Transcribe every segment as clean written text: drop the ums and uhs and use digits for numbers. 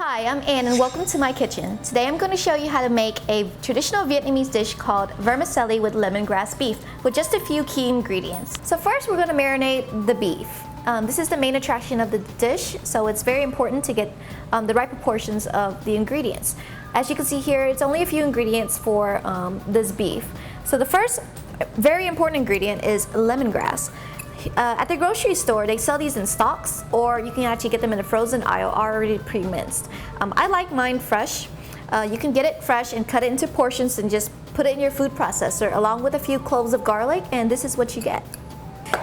Hi, I'm Ann and welcome to my kitchen. Today I'm going to show you how to make a traditional Vietnamese dish called vermicelli with lemongrass beef with just a few key ingredients. So first we're going to marinate the beef. This is the main attraction of the dish, so it's very important to get the right proportions of the ingredients. As you can see here, it's only a few ingredients for this beef. So the first very important ingredient is lemongrass. At the grocery store, they sell these in stalks, or you can actually get them in the frozen aisle already pre-minced. I like mine fresh. You can get it fresh and cut it into portions and just put it in your food processor along with a few cloves of garlic, and this is what you get.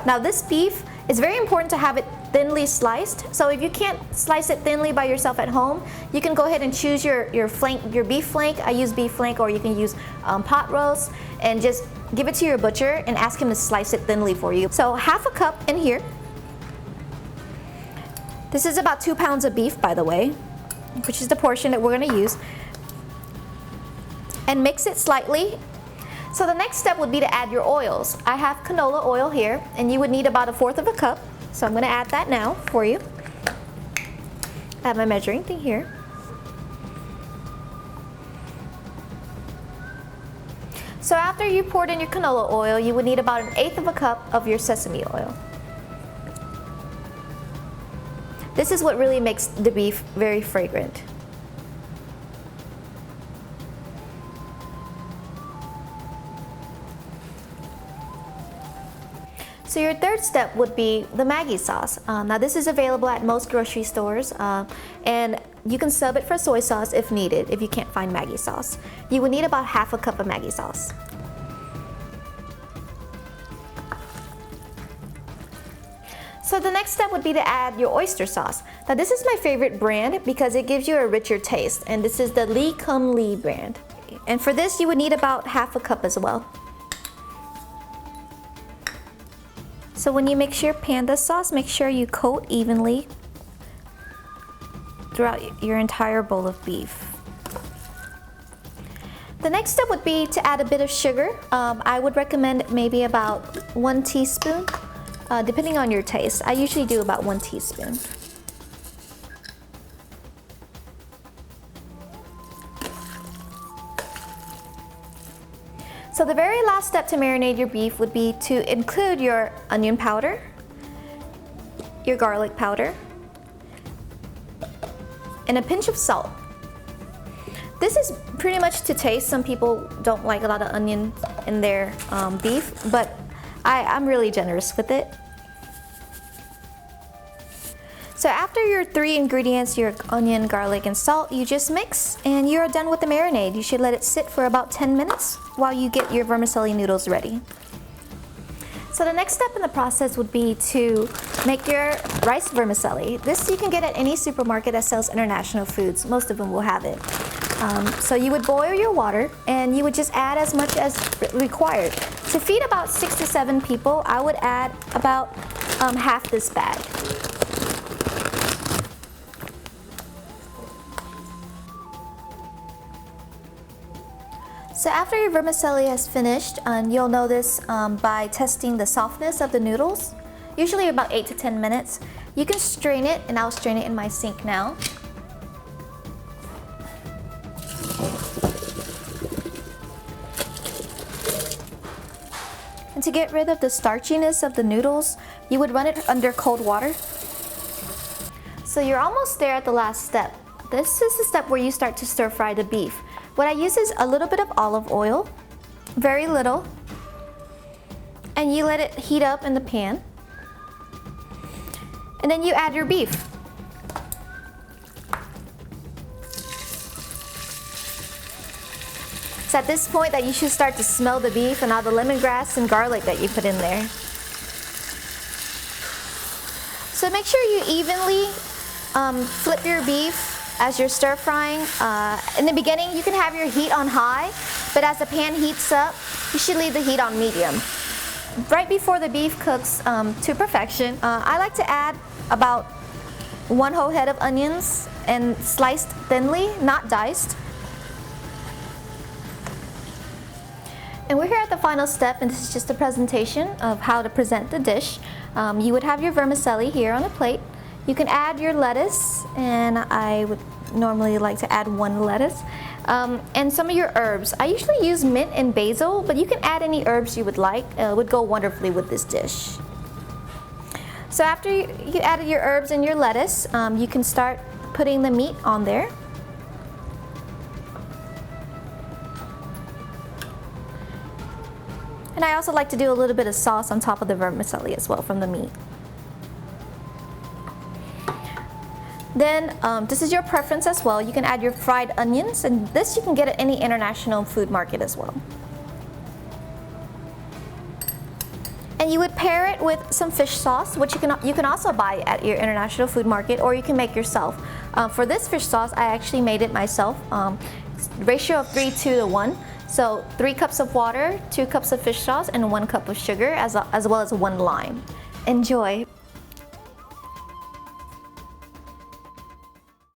Now this beef, it's very important to have it thinly sliced. So if you can't slice it thinly by yourself at home, you can go ahead and choose your beef flank. I use beef flank, or you can use pot roast, and just give it to your butcher and ask him to slice it thinly for you. So half a cup in here. This is about 2 pounds of beef, by the way, which is the portion that we're going to use. And mix it slightly. So the next step would be to add your oils. I have canola oil here, and you would need about 1/4 of a cup. So I'm going to add that now for you. I have my measuring thing here. So after you poured in your canola oil, you would need about 1/8 of a cup of your sesame oil. This is what really makes the beef very fragrant. So your third step would be the Maggi sauce. Now this is available at most grocery stores, and you can sub it for soy sauce if needed, if you can't find Maggi sauce. You would need about 1/2 cup of Maggi sauce. So the next step would be to add your oyster sauce. Now this is my favorite brand because it gives you a richer taste, and this is the Lee Kum Lee brand. And for this you would need about 1/2 cup as well. So when you mix your panda sauce, make sure you coat evenly throughout your entire bowl of beef. The next step would be to add a bit of sugar. I would recommend maybe about 1 teaspoon, depending on your taste. I usually do about 1 teaspoon. So the very last step to marinate your beef would be to include your onion powder, your garlic powder, and a pinch of salt. This is pretty much to taste. Some people don't like a lot of onion in their beef, but I'm really generous with it. So after your 3 ingredients, your onion, garlic, and salt, you just mix and you're done with the marinade. You should let it sit for about 10 minutes while you get your vermicelli noodles ready. So the next step in the process would be to make your rice vermicelli. This you can get at any supermarket that sells international foods. Most of them will have it. So you would boil your water and you would just add as much as required. To feed about 6 to 7 people, I would add about half this bag. So after your vermicelli has finished, you'll know this by testing the softness of the noodles, usually about 8 to 10 minutes. You can strain it, and I'll strain it in my sink now. And to get rid of the starchiness of the noodles, you would run it under cold water. So you're almost there at the last step. This is the step where you start to stir fry the beef. What I use is a little bit of olive oil, very little, and you let it heat up in the pan. And then you add your beef. It's at this point that you should start to smell the beef and all the lemongrass and garlic that you put in there. So make sure you evenly flip your beef as you're stir frying. In the beginning, you can have your heat on high, but as the pan heats up, you should leave the heat on medium. Right before the beef cooks to perfection, I like to add about 1 whole head of onions and sliced thinly, not diced. And we're here at the final step, and this is just a presentation of how to present the dish. You would have your vermicelli here on a plate. You can add your lettuce, and I would normally like to add 1 lettuce. And some of your herbs. I usually use mint and basil, but you can add any herbs you would like. It would go wonderfully with this dish. So after you added your herbs and your lettuce, you can start putting the meat on there. And I also like to do a little bit of sauce on top of the vermicelli as well from the meat. Then this is your preference as well. You can add your fried onions, and this you can get at any international food market as well. And you would pair it with some fish sauce, which you can also buy at your international food market, or you can make yourself. For this fish sauce, I actually made it myself. Ratio of 3:2:1. So 3 cups of water, 2 cups of fish sauce, and 1 cup of sugar, as well as 1 lime. Enjoy!